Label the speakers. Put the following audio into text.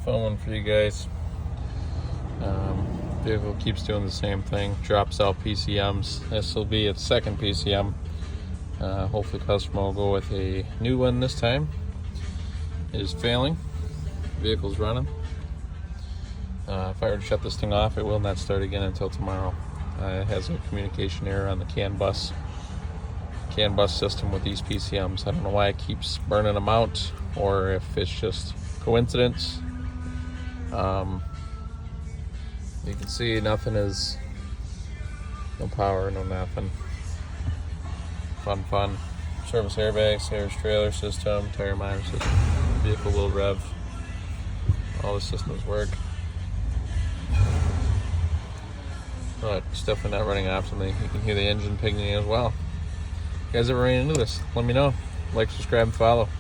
Speaker 1: fun one for you guys. Vehicle keeps doing the same thing, drops out PCMs. This will be its second PCM. Hopefully customer will go with a new one this time. It is failing. Vehicle's running. If I were to shut this thing off, it will not start again until tomorrow. It has a communication error on the CAN bus system with these PCMs. I don't know why it keeps burning them out, or if it's just coincidence. You can see nothing is, no power, no nothing. Fun. Service airbags, service trailer system, tire monitor system, vehicle will rev. All the systems work. But it's definitely not running optimally. You can hear the engine pinging as well. If you guys ever ran into this, let me know. Like, subscribe, and follow.